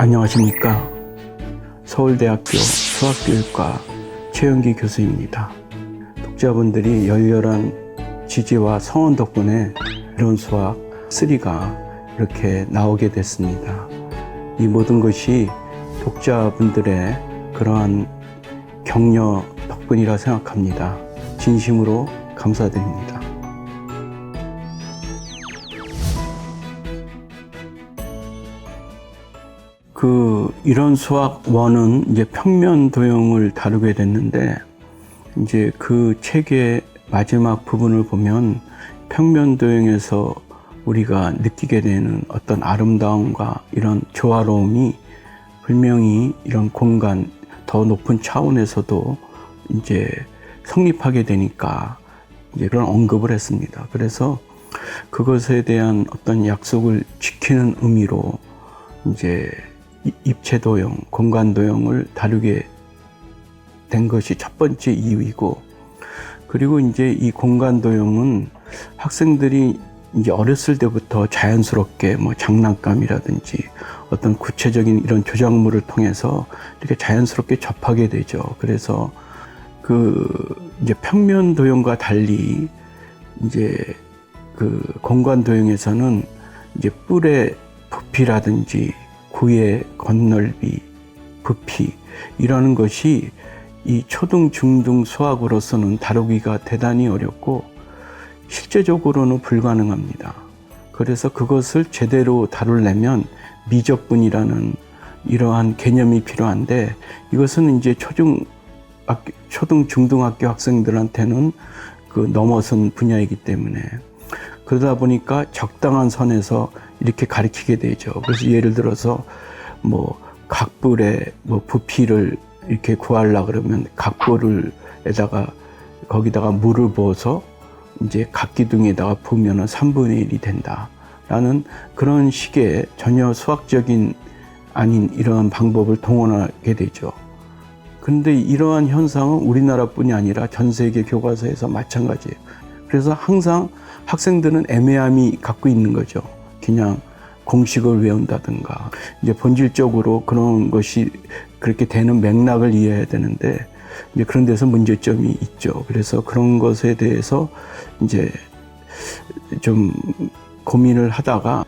안녕하십니까. 서울대학교 수학교육과 최영기 교수입니다. 독자분들이 열렬한 지지와 성원 덕분에 이론 수학 3가 이렇게 나오게 됐습니다. 이 모든 것이 독자분들의 그러한 격려 덕분이라 생각합니다. 진심으로 감사드립니다. 이론 수학 1은 이제 평면 도형을 다루게 됐는데, 이제 그 책의 마지막 부분을 보면 평면 도형에서 우리가 느끼게 되는 어떤 아름다움과 이런 조화로움이 분명히 이런 공간, 더 높은 차원에서도 이제 성립하게 되니까 이제 그런 언급을 했습니다. 그래서 그것에 대한 어떤 약속을 지키는 의미로 이제 입체 도형, 공간 도형을 다루게 된 것이 첫 번째 이유이고, 그리고 이제 이 공간 도형은 학생들이 이제 어렸을 때부터 자연스럽게 뭐 장난감이라든지 어떤 구체적인 이런 조작물을 통해서 이렇게 자연스럽게 접하게 되죠. 그래서 이제 평면 도형과 달리 이제 공간 도형에서는 이제 뿔의 부피라든지 구의 건넓이, 부피 이라는 것이 이 초등, 중등 수학으로서는 다루기가 대단히 어렵고 실제적으로는 불가능합니다. 그래서 그것을 제대로 다루려면 미적분이라는 이러한 개념이 필요한데, 이것은 이제 초등, 중등학교 학생들한테는 넘어선 분야이기 때문에, 그러다 보니까 적당한 선에서 이렇게 가르치게 되죠. 그래서 예를 들어서 각불의 부피를 이렇게 구하려고 그러면 거기다가 물을 부어서 이제 각기둥에다가 부으면 3분의 1이 된다라는 그런 식의 전혀 수학적인 아닌 이러한 방법을 동원하게 되죠. 그런데 이러한 현상은 우리나라뿐이 아니라 전 세계 교과서에서 마찬가지예요. 그래서 항상 학생들은 애매함이 갖고 있는 거죠. 그냥 공식을 외운다든가, 이제 본질적으로 그런 것이 그렇게 되는 맥락을 이해해야 되는데, 이제 그런 데서 문제점이 있죠. 그래서 그런 것에 대해서 이제 좀 고민을 하다가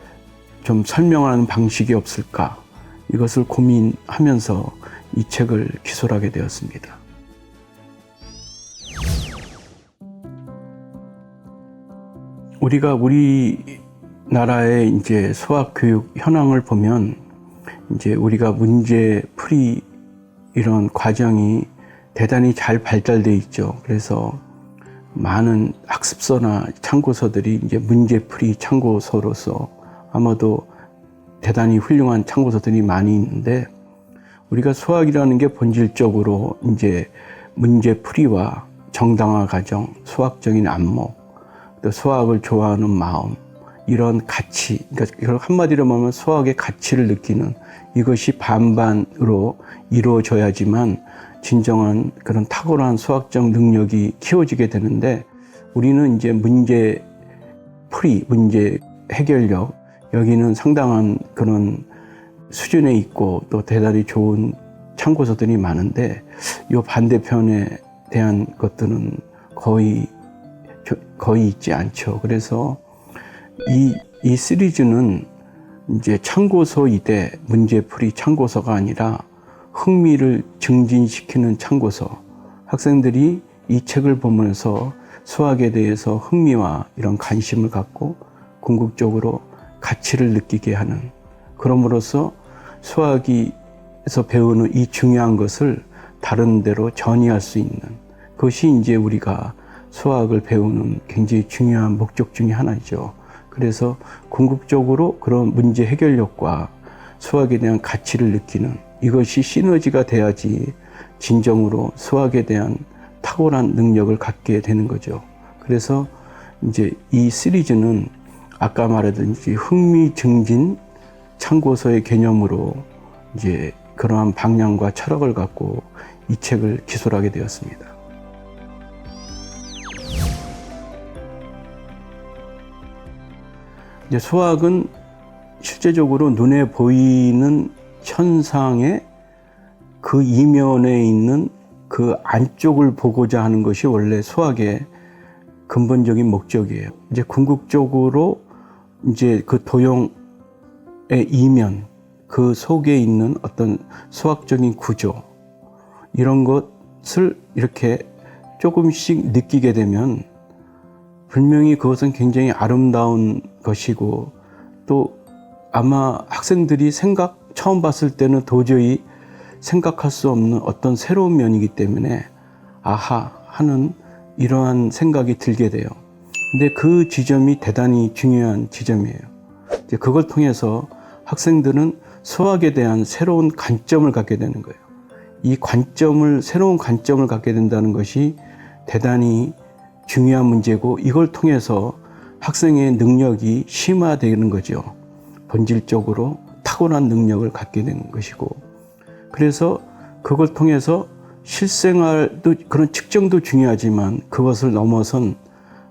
좀 설명하는 방식이 없을까, 이것을 고민하면서 이 책을 기술하게 되었습니다. 우리나라의 이제 수학 교육 현황을 보면, 이제 우리가 문제풀이 이런 과정이 대단히 잘 발달되어 있죠. 그래서 많은 학습서나 참고서들이 이제 문제풀이 참고서로서 아마도 대단히 훌륭한 참고서들이 많이 있는데, 우리가 수학이라는 게 본질적으로 이제 문제풀이와 정당화 과정, 수학적인 안목, 또 수학을 좋아하는 마음, 이런 가치, 그러니까 한마디로 말하면 수학의 가치를 느끼는, 이것이 반반으로 이루어져야지만 진정한 그런 탁월한 수학적 능력이 키워지게 되는데, 우리는 이제 문제풀이, 문제 해결력, 여기는 상당한 그런 수준에 있고 또 대단히 좋은 참고서들이 많은데, 이 반대편에 대한 것들은 거의 있지 않죠. 그래서 이 시리즈는 이제 참고서이되 문제풀이 참고서가 아니라 흥미를 증진시키는 참고서, 학생들이 이 책을 보면서 수학에 대해서 흥미와 이런 관심을 갖고 궁극적으로 가치를 느끼게 하는, 그럼으로써 수학에서 배우는 이 중요한 것을 다른 데로 전이할 수 있는, 그것이 이제 우리가 수학을 배우는 굉장히 중요한 목적 중에 하나죠. 그래서 궁극적으로 그런 문제 해결력과 수학에 대한 가치를 느끼는, 이것이 시너지가 돼야지 진정으로 수학에 대한 탁월한 능력을 갖게 되는 거죠. 그래서 이제 이 시리즈는 아까 말하든지 흥미 증진 참고서의 개념으로 이제 그러한 방향과 철학을 갖고 이 책을 기술하게 되었습니다. 이제 수학은 실제적으로 눈에 보이는 현상의 그 이면에 있는 그 안쪽을 보고자 하는 것이 원래 수학의 근본적인 목적이에요. 이제 궁극적으로 이제 그 도형의 이면, 그 속에 있는 어떤 수학적인 구조, 이런 것을 이렇게 조금씩 느끼게 되면 분명히 그것은 굉장히 아름다운 것이고, 또 아마 학생들이 처음 봤을 때는 도저히 생각할 수 없는 어떤 새로운 면이기 때문에 아하 하는 이러한 생각이 들게 돼요. 근데 그 지점이 대단히 중요한 지점이에요. 이제 그걸 통해서 학생들은 수학에 대한 새로운 관점을 갖게 되는 거예요. 이 새로운 관점을 갖게 된다는 것이 대단히 중요한 문제고, 이걸 통해서 학생의 능력이 심화되는 거죠. 본질적으로 탁월한 능력을 갖게 되는 것이고, 그래서 그걸 통해서 실생활도 그런 측정도 중요하지만 그것을 넘어선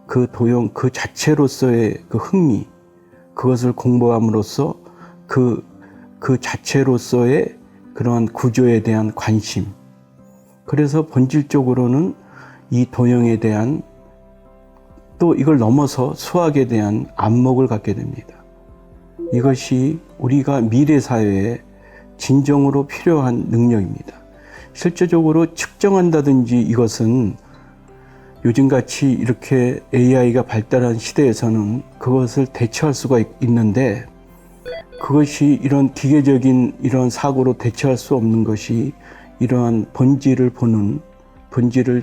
그 도형 그 자체로서의 그 흥미, 그것을 공부함으로써 그 자체로서의 그러한 구조에 대한 관심, 그래서 본질적으로는 이 도형에 대한, 또 이걸 넘어서 수학에 대한 안목을 갖게 됩니다. 이것이 우리가 미래 사회에 진정으로 필요한 능력입니다. 실제적으로 측정한다든지 이것은 요즘같이 이렇게 AI가 발달한 시대에서는 그것을 대처할 수가 있는데, 그것이 이런 기계적인 이런 사고로 대처할 수 없는 것이 이러한 본질을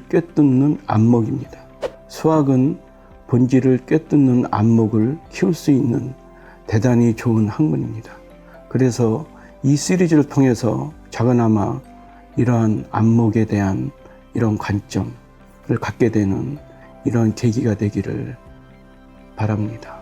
꿰뚫는 안목입니다. 수학은 본질을 꿰뚫는 안목을 키울 수 있는 대단히 좋은 학문입니다. 그래서 이 시리즈를 통해서 작은아마 이러한 안목에 대한 이런 관점을 갖게 되는 이런 계기가 되기를 바랍니다.